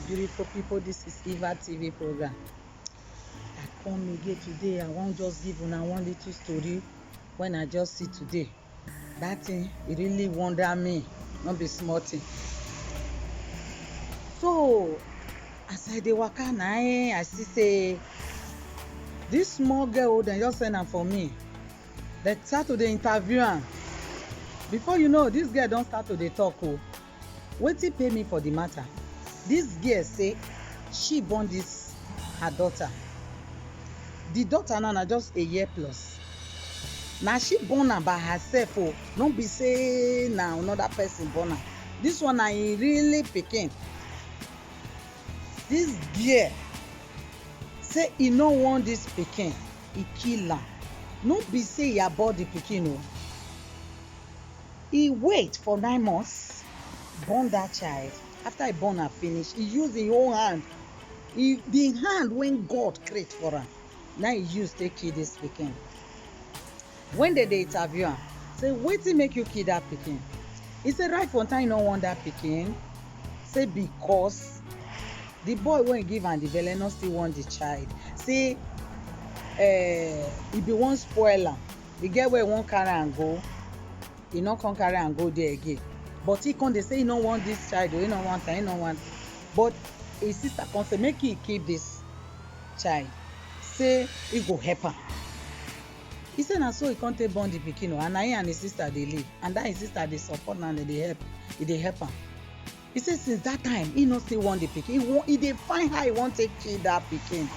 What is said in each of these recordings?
beautiful people, this is Eva TV program. I come again today. I wan just give una one little story when I just see today. That thing e really wonder me, no be small thing. So as I dey waka na I see say this small girl dem just send am for me. Dem start to dey interview am. Before you know, this girl don start to dey talk o. Wetin pay me for the matter? This girl say she born this her daughter. The daughter now na just a year plus. Na she born am by herself o. No be say na another person born am. This one na im really pikin. This girl say e no want this pikin, e kill am. No be say e abort the pikin o. E wait for 9 months, born that child. After e born am finish, e use im own hand, the hand wey God create for am, na e use take kill this pikin. When dem dey interview am, say wetin make you kill that pikin? E say right from time e no want that pikin, say because the boy wey e give am the belle no still want the child. Say e bin wan spoil am. E get where e wan carry am go, e no come carry am go there again. But he come dey say he no want this child o, he no want am, he no want. But his sister come say make he keep this child, say he go help am. He say na so he come take born the pikin o, and na him and his sister dey live, and that his sister dey support am, dey help, he dey help am. He say since that time he no still want the pikin. He dey find how he wan take kill that pikin.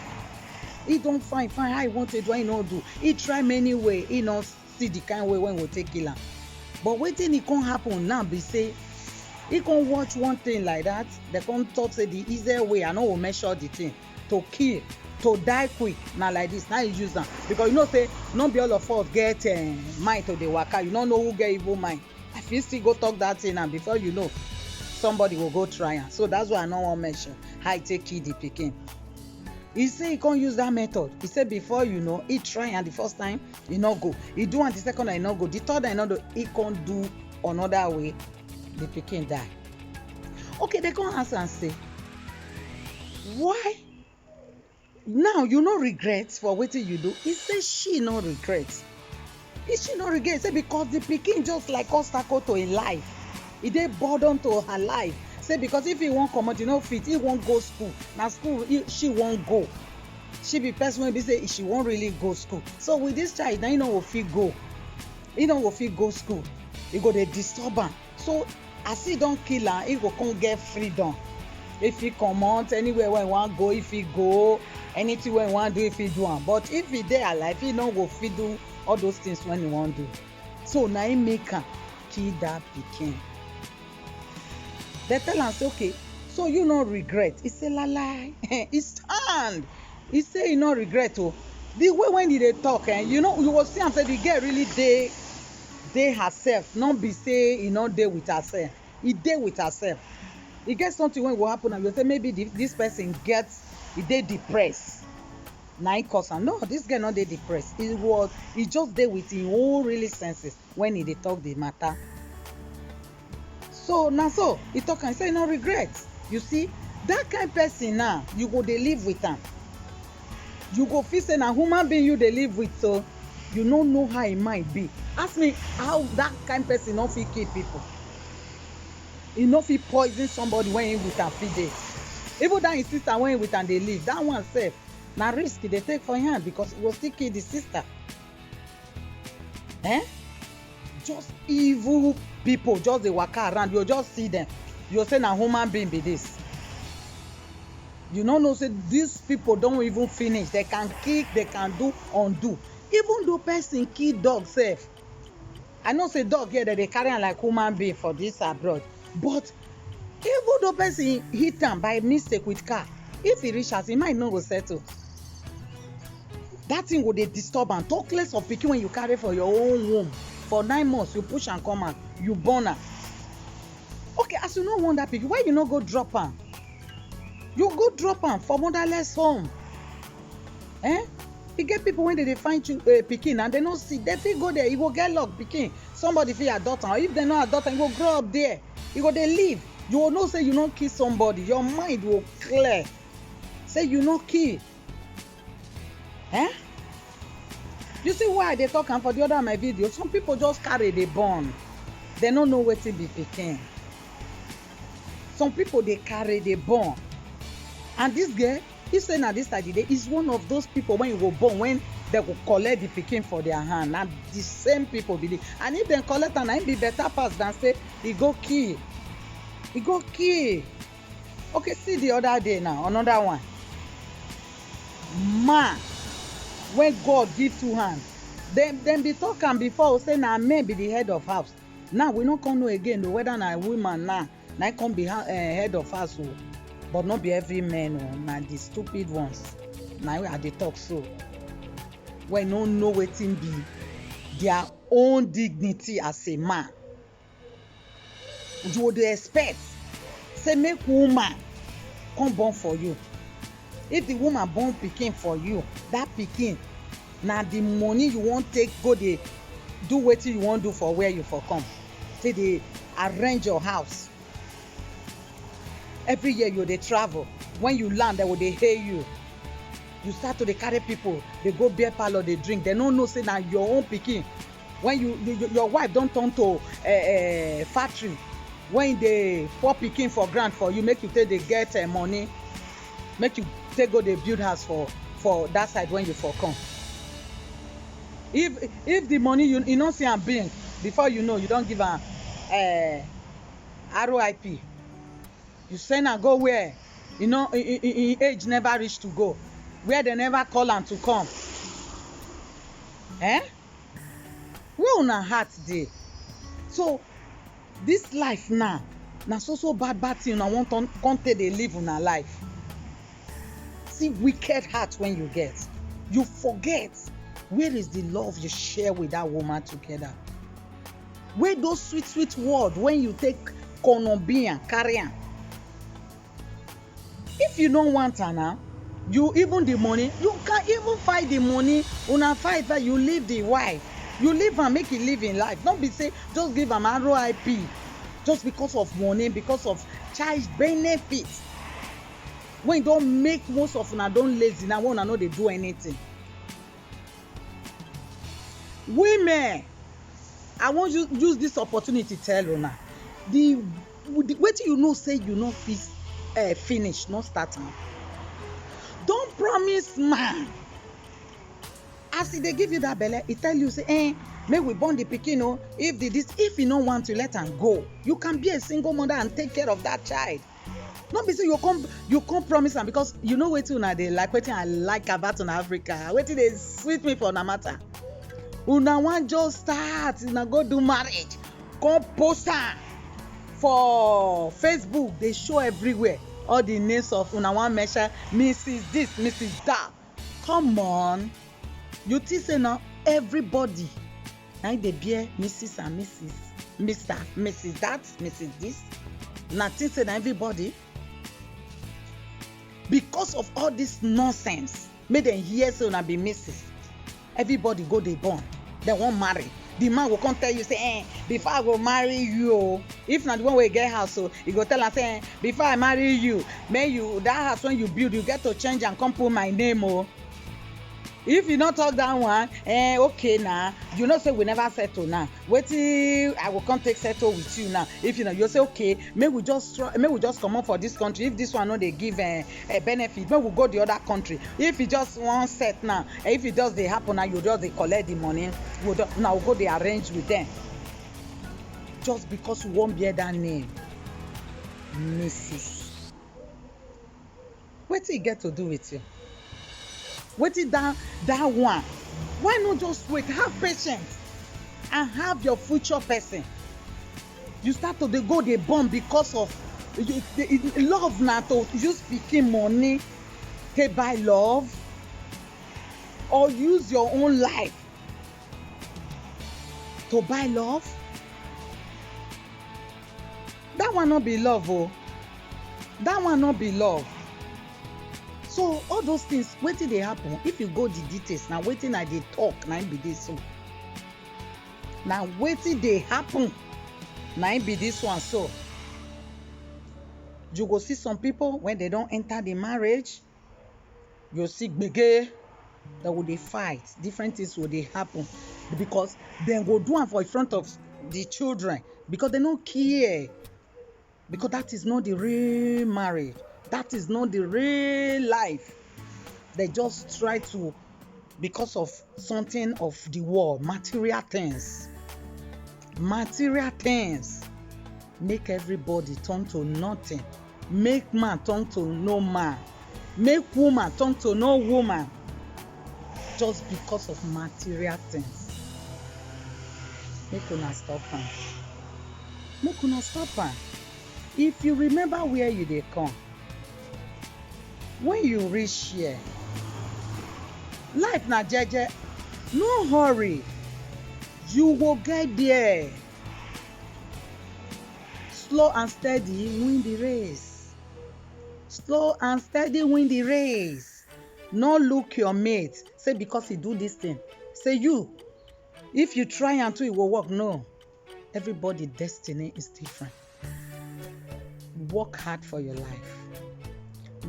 He don find how he wan take do, he no do. He try many way, he no see the kind way wey he go take kill am. But wetin e come happen now be say he come watch one thing like that. They come talk say the easier way, I no go measure the thing to kill, to die quick. Na like this, now he use am. Because you know say no be all of us get mind to dey waka. You no know who get evil mind. I fit still go talk that thing, and before you know, somebody will go try am. So that's why I no wan mention how he take kill the pikin. He say he can't use that method. He say before you know, he try and the first time he no go. He do and the second time he no go. The third time he no do. He can't do another way. The pikin die. Okay, they come answer and say, why? Now you no regret for wetin you do. He say she no regret. She no regret. He say because the pikin just like obstacle to im life. E dey burden to her life. Say because if he wan comot, you no fit. He wan go school. Na school she wan go. She be person wey be say she wan really go school. So with this child, na he no go fit go. He no go fit go school. He go dey disturb am. So as he don kill am, he go come get freedom. If he comot anywhere wey he wan go, if he go anything wey he wan do, if he do am. But if he dey alive, he no go fit do all those things when he wan do. So na him make am kill that pikin. They tell am say okay, so you no regret. He say lie. He stand. He say he no regret o. The way when he dey talk, you know, you go see am say the girl really dey herself. No be say he no dey with herself. He dey with herself. E get something wey go happen and you say maybe this person he dey depressed. Na him cause am. No, this girl no dey depressed. He just dey with him own really senses when he dey talk the matter. So na so he talk and say no regret. You see, that kind person now, you go dey live with am. You go feel say na human being you dey live with, so you no know how im mind be. Ask me how that kind person no fit kill people. He no fit poison somebody when he with am fit dey. Even that his sister when he with am dey live, that one sef na risk he dey take for him hand because he go still kill the sister. Just evil people just dey waka around. You just see them, you say na human being be this. You no know say these people don even finish. They can kick, they can do undo. Even though person kill dog sef. I know say dog here that they carry am like human being for this abroad. But even though person hit am by mistake with car, if he reach house, he might no go settle. That thing go dey disturb am. Talk less of pikin when you carry for your own womb. For 9 months, you push and come out, you born am. Okay, as you no want that pikin, why you no go drop am? You go drop am for motherless home. E get people when they find pikin and they no see, they fit go there. You go get luck pikin. Somebody fit adopt am. If they no adopt am, you go grow up there. You go dey live. You will know say you no kill somebody. Your mind will clear. Say you no kill. You see why they talk am for the other my video? Some people just carry the born. They no know wetin be pikin. Some people they carry the born. And this girl, he say na this Saturday is one of those people when you go born, when they go collect the pikin for their hand. Na the same people believe. And if they collect am, na be better pass than say he go kill. He go kill. Okay, see the other day now, another one. Man, when God give two hands, them be talking before say na men be the head of house. Now we no come know again though, whether na woman now come be head of house o, but not be every man o. Na the stupid ones. Na I dey talk so. When no know wetin be their own dignity as a man. You would expect say make woman come born for you. If the woman born pikin for you, that pikin na the money you wan take go dey do wetin you wan do for where you for come. Say dey arrange your house. Every year you dey travel. When you land, they will dey hail you. You start to dey carry people, they go beer parlour, they drink. They no know say na your own pikin. When your wife don turn to factory, when they pour pikin for ground for you, make you take dey get money, make you take go dey build house for that side when you for come. If the money you no see am blink, before you know, you don give am RIP. You send am go where you know in age never reach to go, where they never call am to come. Where una heart dey? So this life now na so bad thing una wan come take dey live una life. See wicked heart when you get. You forget where is the love you share with that woman together. Where those sweet words when you take konobian carry am. If you don't want her now, you even the money, you can even fight the money. Una fight that you leave the wife. You leave am make e live in life. Don't be say just give am RIP just because of money, because of child benefit. When you don't make most of una don lazy now, una no dey do anything. Women, I want you use this opportunity tell una the wetin you know say you no fit finish, no start am. Don't promise man as e dey give you that belle, e tell you say make we born the pikin o. If you no want to, let am go. You can be a single mother and take care of that child. No be say you come promise am, because you know wetin una dey like, wetin I like about una Africa, wetin dey sweet me for una matter. Una wan just start, una go do marriage, come post am for Facebook, dey show everywhere all the names of una wan measure Mrs. this, Mrs. that. Come on, you think say na everybody na dey bear Mrs. and Mrs., Mr., Mrs. that, Mrs. this? Na think say na everybody? Because of all this nonsense, make dem hear say una be Mrs. Everybody go dey born, they wan marry. The man will come tell you say before I go marry you, if na the one wey get house, so he go tell am say before I marry you, may you that house when you build, you get to change and come put my name o. If you no talk that one, okay now, you know say we never settle now. Wetin I go come take settle with you now. If you know, you say okay, may we just come up for this country. If this one no dey give a benefit, may we go the other country. If you just one set now, if it just dey happen now, you just dey collect the money. Now we go dey arrange with them. Just because you wan bear that name, Mrs. Wetin e get to do with you? Wetin that one? Why not just wait? Have patience and have your future person. You start to dey go dey born because of love na to use pikin money take buy love, or use your own life to buy love. That one no be love o. That one no be love. So all those things, wetin dey happen, if you go the details, na wetin I dey talk na im be this so. Na wetin dey happen na im be this one so. You go see some people when they don't enter the marriage, you see gbege, that will they fight, different things will they happen because then go do am for in front of the children because they don't care, because that is not the real marriage, that is not the real life. They just try to, because of something of the world, material things make everybody turn to nothing, make man turn to no man, make woman turn to no woman, just because of material things. Make una stop am. Make una stop am. If you remember where you dey come, when you reach here, life na jeje, no hurry, you go get there. Slow and steady win the race. Slow and steady win the race. No look your mate say because he do this thing, say you, if you try until it will work. No, everybody destiny is different. Work hard for your life.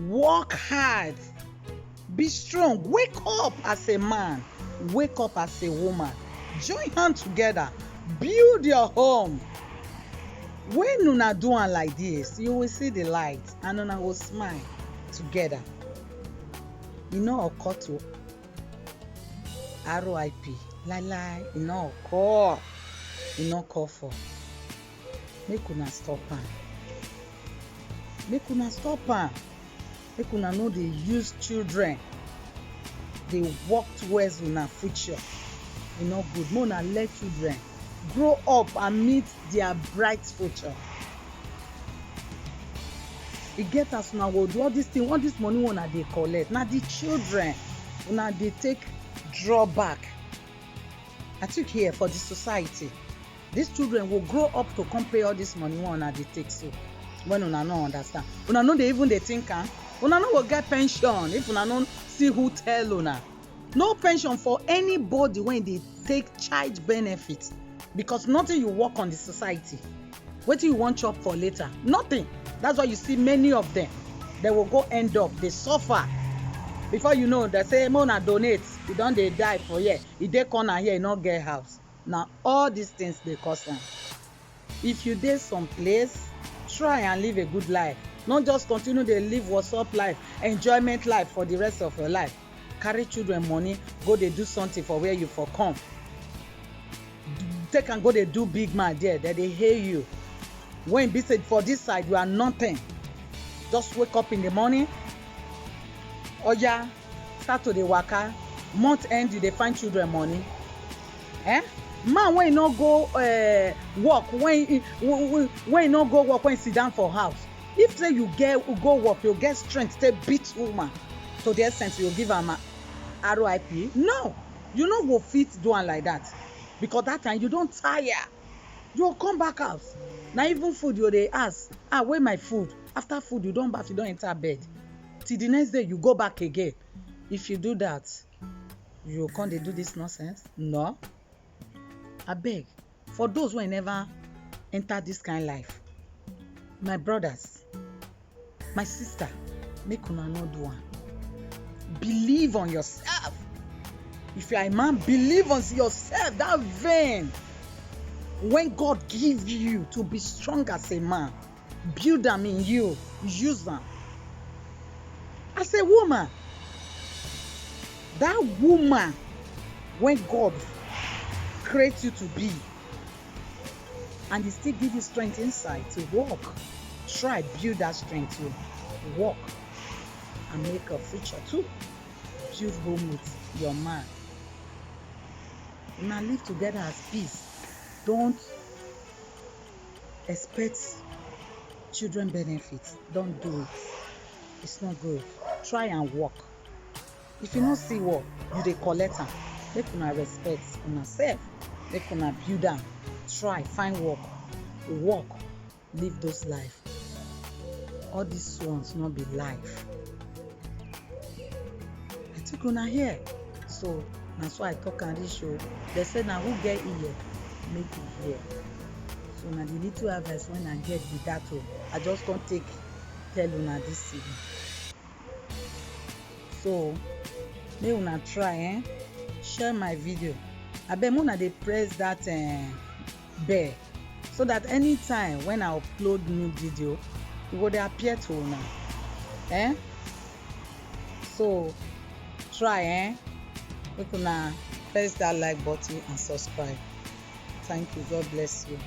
Work hard. Be strong. Wake up as a man. Wake up as a woman. Join hands together. Build your home. When una do am like this, you will see the light and una will smile together. E no occur to RIP. Lie. E no occur. E no call for. Make una stop am. Make una stop am. Make una no dey use children dey work towards una future. E no good. Make una let children grow up and meet their bright future. E get as una go do all this thing, all this money una dey collect, na the children una dey take draw back. I took here for the society. These children will grow up to come pay all this money wey una dey take. So when una no understand, una no dey even dey think am, una no go get pension if una no see who tell una. No pension for anybody when dey take child benefit, because nothing you work on the society. Wetin you wan chop for later? Nothing. That's why you see many of them, they will go end up, they suffer. Before you know, they say, "Mona donate, you don dey die for here. E dey corner here, e no get house." Now all these things dey cause am. If you dey some place, try and live a good life. Not just continue dey live WhatsApp life, enjoyment life for the rest of your life. Carry children money, go dey do something for where you for come. Take and go dey do big man there, they hail you. When be said for this side you are nothing. Just wake up in the morning, oya, start to dey waka. Month end you dey find children money. Man when no go work, when you no go work, when you sit down for house, if say you go work, you get strength to beat woman to the extent you give am RIP. No, you no go fit do am like that, because that time you don tire. You come back house, na even food you dey ask, where my food? After food you don baff, you don enter bed till the next day you go back again. If you do that, you come dey do this nonsense? No. Abeg, for those wey never enter this kind life, my brothers, my sister, make una no do am. Believe on yourself. If you are a man, believe on yourself. That vein when God gives you to be strong as a man, build them in you, use them. As a woman, that woman when God creates you to be, and He still give you strength inside to walk, try build that strength to walk and make a future too. Build home with your man. Now live together as peace. Don't expect children benefits. Don't do it. It's not good. Try and work. If you don't see work, you dey collect am. Make una respect una self. Make una build am. Try find work. Work. Live those life. All these ones not be life. I took una here. So that's why I talk on this show. They say now who get ear, make it hear. So now the little advice when I get with that, I just don't take tell una this evening. So make una try share my video. Abeg make una dey press that bell so that anytime when I upload new video e go dey appear to una. So try make una press that like button and subscribe. Thank you. God bless you.